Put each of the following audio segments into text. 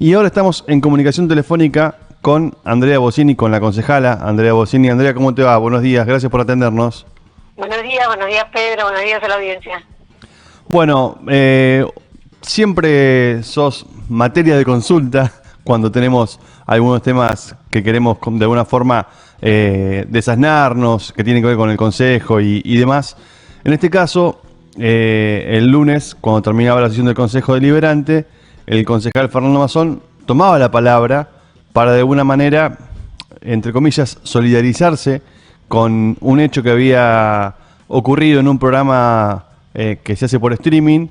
Y ahora estamos en comunicación telefónica con Andrea Bossini, con la concejala Andrea Bossini. Andrea, ¿cómo te va? Buenos días, gracias por atendernos. Buenos días Pedro, buenos días a la audiencia. Bueno, siempre sos materia de consulta cuando tenemos algunos temas que queremos de alguna forma desasnarnos, que tienen que ver con el Consejo y demás. En este caso, el lunes, cuando terminaba la sesión del Consejo Deliberante, el concejal Fernando Mazón tomaba la palabra para de alguna manera, entre comillas, solidarizarse con un hecho que había ocurrido en un programa que se hace por streaming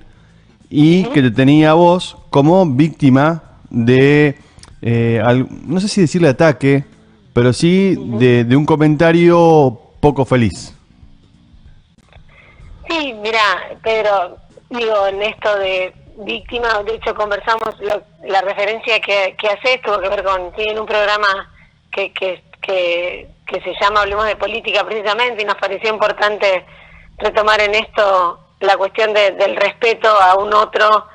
y que te tenía a vos como víctima de, no sé si decirle ataque, pero sí de un comentario poco feliz. Sí, mira, Pedro, digo, en esto de víctima, de hecho conversamos, la referencia que haces tuvo que ver con, tienen un programa que se llama Hablemos de Política precisamente, y nos pareció importante retomar en esto la cuestión del respeto a un otro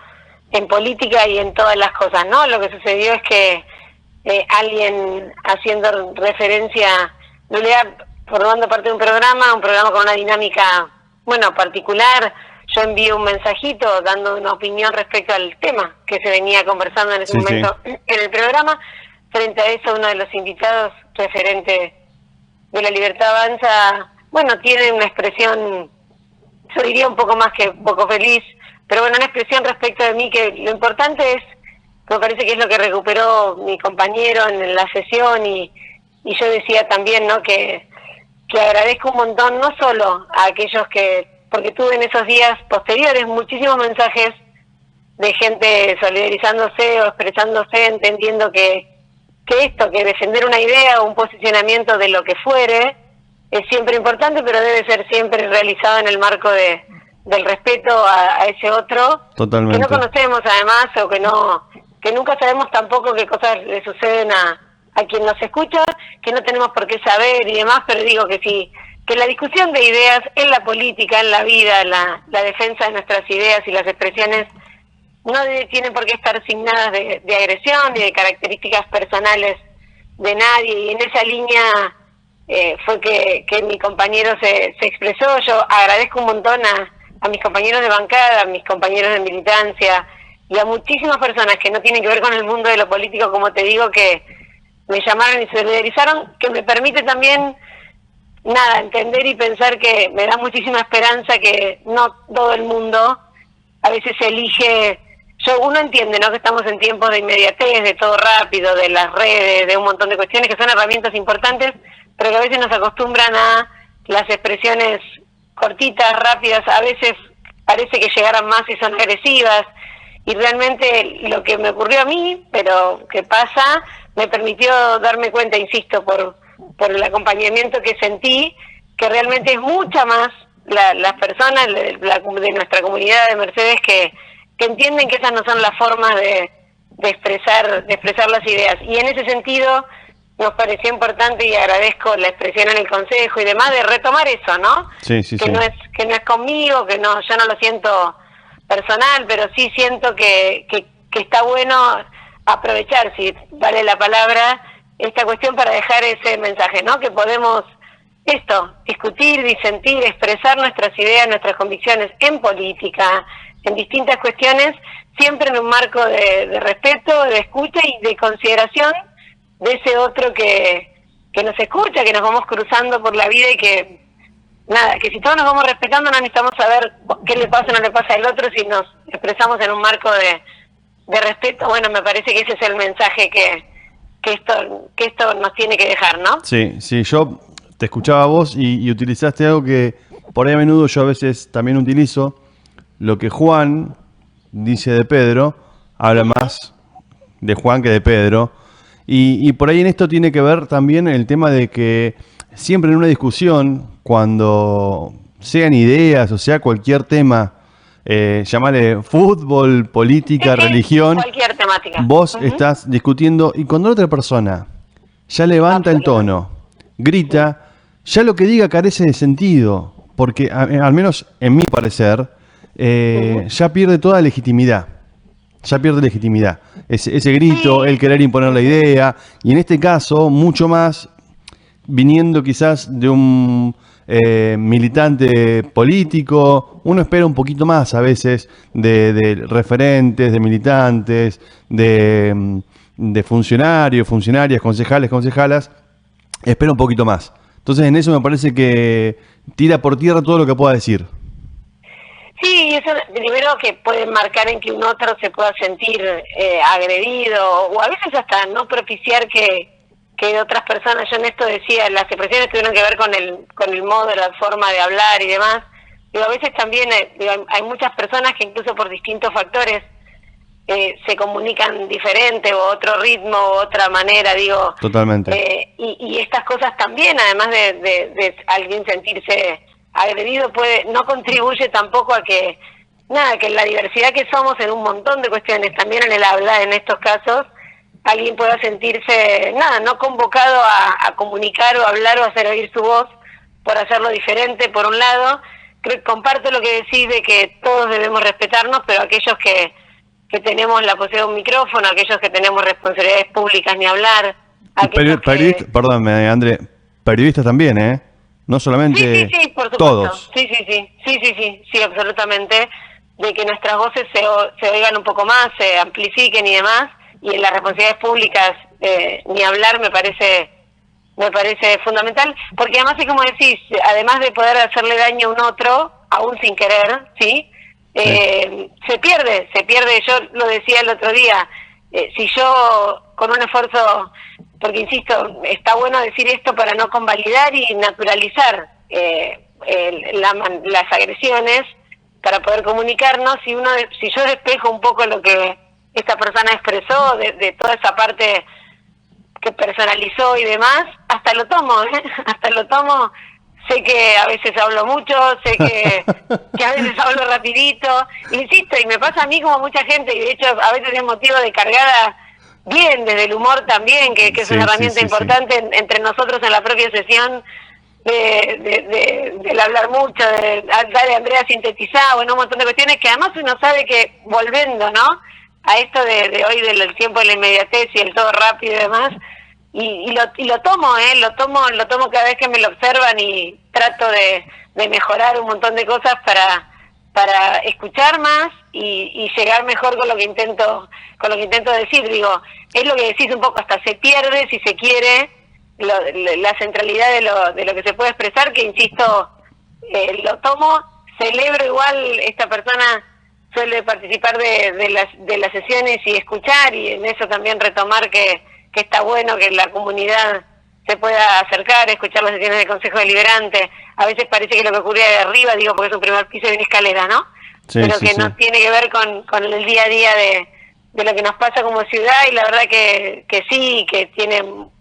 en política y en todas las cosas, ¿no? Lo que sucedió es que alguien haciendo referencia, no le da, formando parte de un programa con una dinámica, bueno, particular, yo envío un mensajito dando una opinión respecto al tema que se venía conversando en ese momento en el programa. Frente a eso, uno de los invitados, referente de La Libertad Avanza, bueno, tiene una expresión, yo diría un poco más que poco feliz, pero bueno, una expresión respecto de mí que lo importante es, me parece que es lo que recuperó mi compañero en la sesión y yo decía también, ¿no?, que agradezco un montón, no solo a aquellos porque tuve en esos días posteriores muchísimos mensajes de gente solidarizándose o expresándose, entendiendo que defender una idea o un posicionamiento de lo que fuere es siempre importante, pero debe ser siempre realizado en el marco del respeto a ese otro. Totalmente. Que no conocemos además, o que nunca sabemos tampoco qué cosas le suceden a quien nos escucha, que no tenemos por qué saber y demás, pero digo que sí, que la discusión de ideas en la política, en la vida, la defensa de nuestras ideas y las expresiones no tienen por qué estar signadas de agresión ni de características personales de nadie, y en esa línea fue que mi compañero se expresó. Yo agradezco un montón a mis compañeros de bancada, a mis compañeros de militancia y a muchísimas personas que no tienen que ver con el mundo de lo político, como te digo, que me llamaron y se solidarizaron, que me permite también entender y pensar que me da muchísima esperanza que no todo el mundo a veces elige. Uno entiende, ¿no?, que estamos en tiempos de inmediatez, de todo rápido, de las redes, de un montón de cuestiones que son herramientas importantes, pero que a veces nos acostumbran a las expresiones cortitas, rápidas, a veces parece que llegaran más y son agresivas, y realmente lo que me ocurrió a mí, pero que pasa, me permitió darme cuenta, insisto, por el acompañamiento que sentí, que realmente es mucha más las personas de nuestra comunidad de Mercedes que entienden que esas no son las formas de expresar las ideas. Y en ese sentido nos pareció importante, y agradezco la expresión en el Consejo y demás, de retomar eso, ¿no? Sí. No es conmigo, yo no lo siento personal, pero sí siento que está bueno aprovechar, si vale la palabra, esta cuestión para dejar ese mensaje, ¿no? Que podemos discutir, disentir, expresar nuestras ideas, nuestras convicciones en política, en distintas cuestiones, siempre en un marco de respeto, de escucha y de consideración de ese otro que nos escucha, que nos vamos cruzando por la vida, y que si todos nos vamos respetando, no necesitamos saber qué le pasa o no le pasa al otro si nos expresamos en un marco de respeto. Bueno, me parece que ese es el mensaje que esto nos tiene que dejar, ¿no? Sí, yo te escuchaba a vos y utilizaste algo que por ahí a menudo yo a veces también utilizo. Lo que Juan dice de Pedro, habla más de Juan que de Pedro. Y por ahí en esto tiene que ver también el tema de que siempre en una discusión, cuando sean ideas o sea cualquier tema, llamarle fútbol, política, religión, cualquier temática, vos estás discutiendo, y cuando la otra persona ya levanta el tono, grita, ya lo que diga carece de sentido, porque al menos en mi parecer ya pierde toda legitimidad. ya pierde legitimidad. Ese grito, Sí, el querer imponer la idea, y en este caso, mucho más viniendo quizás de un militante político, uno espera un poquito más a veces de referentes, de militantes, de funcionarios, funcionarias, concejales, concejalas, espera un poquito más. Entonces en eso me parece que tira por tierra todo lo que pueda decir. sí, eso primero que puede marcar en que un otro se pueda sentir agredido o a veces hasta no propiciar que otras personas, yo en esto decía, las expresiones tuvieron que ver con el modo, la forma de hablar y demás. Digo, a veces también hay muchas personas que incluso por distintos factores se comunican diferente o otro ritmo o otra manera, digo. Totalmente. Y estas cosas también, además de alguien sentirse agredido, no contribuye tampoco a que, nada, que la diversidad que somos en un montón de cuestiones, también en el habla, en estos casos, alguien pueda sentirse, nada, no convocado a comunicar o hablar o hacer oír su voz por hacerlo diferente, por un lado. Creo que comparto lo que decís de que todos debemos respetarnos, pero aquellos que tenemos la posibilidad de un micrófono, aquellos que tenemos responsabilidades públicas, ni hablar. Perdóname, André, periodistas también, ¿eh? No solamente Sí, por supuesto. todos. Sí, absolutamente. De que nuestras voces se oigan un poco más, se amplifiquen y demás. Y en las responsabilidades públicas, ni hablar me parece fundamental. Porque además, es como decís, además de poder hacerle daño a un otro, aún sin querer, ¿sí? Se pierde. Yo lo decía el otro día, si yo con un esfuerzo, porque insisto, está bueno decir esto para no convalidar y naturalizar las agresiones, para poder comunicarnos, si yo despejo un poco lo que esta persona expresó, de toda esa parte que personalizó y demás, hasta lo tomo, hasta lo tomo. Sé que a veces hablo mucho, sé que a veces hablo rapidito, insisto, y me pasa a mí como mucha gente, y de hecho a veces es motivo de cargada bien, desde el humor también, que es una herramienta importante entre nosotros en la propia sesión, del hablar mucho, de Andrea sintetizar, bueno, un montón de cuestiones que además uno sabe que, volviendo, ¿no?, a esto de hoy del tiempo de la inmediatez y el todo rápido y demás, y lo tomo, lo tomo cada vez que me lo observan y trato de mejorar un montón de cosas para escuchar más y llegar mejor con lo que intento decir. Digo, es lo que decís un poco, hasta se pierde, si se quiere, la centralidad de lo que se puede expresar, que insisto, lo tomo, celebro igual. Esta persona suele participar de las sesiones y escuchar, y en eso también retomar que está bueno que la comunidad se pueda acercar, escuchar las sesiones del Consejo Deliberante. A veces parece que lo que ocurre de arriba, digo, porque es un primer piso y una escalera, ¿no? Sí, pero sí, que sí. no tiene que ver con el día a día de lo que nos pasa como ciudad, y la verdad que sí, que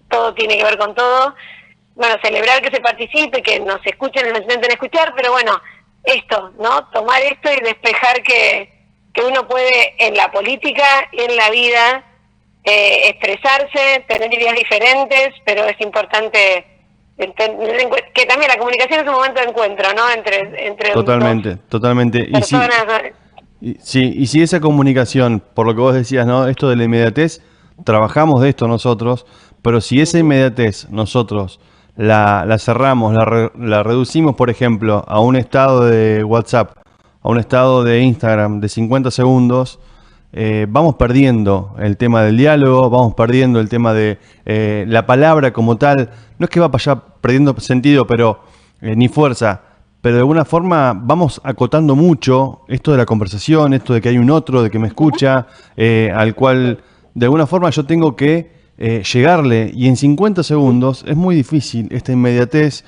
todo tiene que ver con todo. Bueno, celebrar que se participe, que nos escuchen y nos intenten escuchar, pero bueno, esto, ¿no? Tomar esto y despejar que uno puede en la política y en la vida expresarse, tener ideas diferentes, pero es importante que también la comunicación es un momento de encuentro, ¿no? Entre Totalmente. personas. Y si esa comunicación, por lo que vos decías, ¿no?, esto de la inmediatez, trabajamos de esto nosotros, pero si esa inmediatez nosotros la cerramos, la reducimos, por ejemplo, a un estado de WhatsApp, a un estado de Instagram de 50 segundos, vamos perdiendo el tema del diálogo, vamos perdiendo el tema de la palabra como tal. No es que va para allá perdiendo sentido, pero ni fuerza, pero de alguna forma vamos acotando mucho esto de la conversación, esto de que hay un otro, de que me escucha, al cual de alguna forma yo tengo que llegarle, y en 50 segundos es muy difícil esta inmediatez.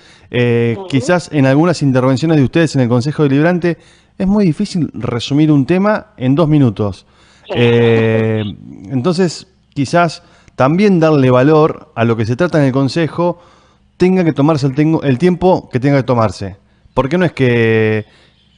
Quizás en algunas intervenciones de ustedes en el Consejo Deliberante es muy difícil resumir un tema en 2 minutos. Entonces, quizás también darle valor a lo que se trata en el Consejo tenga que tomarse el tiempo que tenga que tomarse. Porque no es que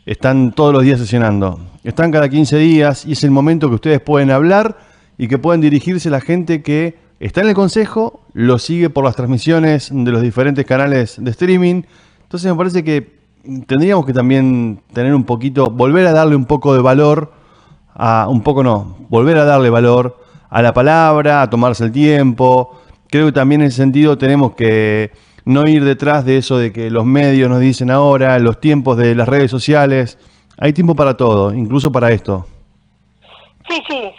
están todos los días sesionando. Están cada 15 días y es el momento que ustedes pueden hablar y que pueden dirigirse a la gente que está en el Consejo, lo sigue por las transmisiones de los diferentes canales de streaming. Entonces me parece que tendríamos que también tener un poquito, volver a darle un poco de valor un poco no, volver a darle valor a la palabra, a tomarse el tiempo. Creo que también en ese sentido tenemos que no ir detrás de eso de que los medios nos dicen ahora, los tiempos de las redes sociales. Hay tiempo para todo, incluso para esto.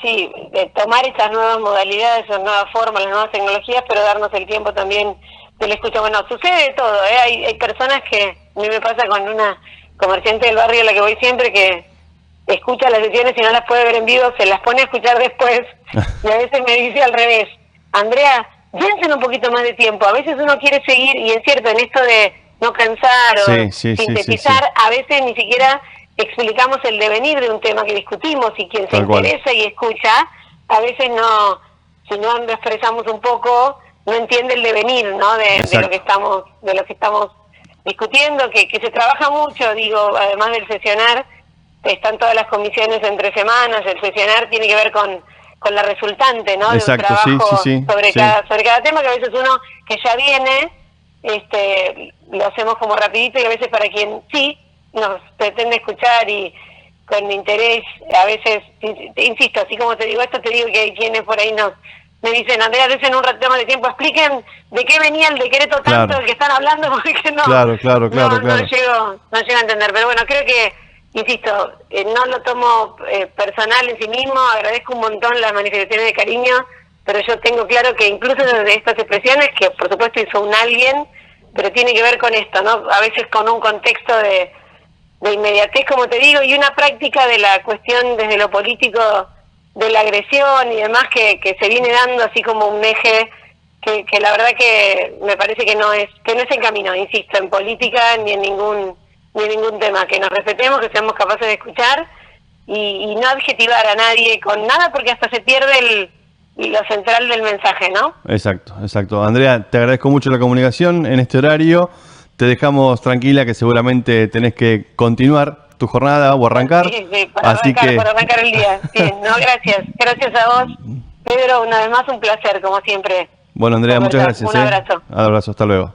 Sí, tomar esas nuevas modalidades, esas nuevas formas, las nuevas tecnologías, pero darnos el tiempo también de la escucha. Bueno, sucede de todo, ¿eh? Hay personas que, a mí me pasa con una comerciante del barrio a la que voy siempre, que escucha las sesiones y no las puede ver en vivo, se las pone a escuchar después, y a veces me dice al revés: Andrea, dense un poquito más de tiempo, a veces uno quiere seguir, y es cierto, en esto de no cansar o sintetizar, a veces ni siquiera explicamos el devenir de un tema que discutimos, y quien se interesa y escucha, a veces no, si no expresamos un poco, no entiende el devenir, ¿no? de lo que estamos discutiendo, que se trabaja mucho, digo, además del sesionar, están todas las comisiones entre semanas. El sesionar tiene que ver con la resultante, ¿no? Exacto, de un trabajo sobre cada tema, que a veces uno que ya viene, lo hacemos como rapidito, y a veces para quien sí nos pretende escuchar y con interés, a veces, insisto, así como te digo esto, te digo que hay quienes por ahí me dicen: Andrea, en un rato de tiempo, expliquen de qué venía el decreto tanto del que están hablando, porque no llego a entender. Pero bueno, creo que, insisto, no lo tomo personal en sí mismo, agradezco un montón las manifestaciones de cariño, pero yo tengo claro que incluso desde estas expresiones, que por supuesto hizo un alguien, pero tiene que ver con esto, ¿no? A veces con un contexto de inmediatez, como te digo, y una práctica de la cuestión desde lo político, de la agresión y demás, que se viene dando así como un eje que la verdad que me parece que no es el camino, insisto, en política ni en ningún tema. Que nos respetemos, que seamos capaces de escuchar y no adjetivar a nadie con nada, porque hasta se pierde lo central del mensaje, ¿no? Exacto. Andrea, te agradezco mucho la comunicación en este horario. Te dejamos tranquila, que seguramente tenés que continuar tu jornada o arrancar. Sí, para arrancar el día. Bien, no, gracias. Gracias a vos, Pedro, una vez más un placer, como siempre. Bueno, Andrea, muchas gracias. Un abrazo. Abrazo, hasta luego.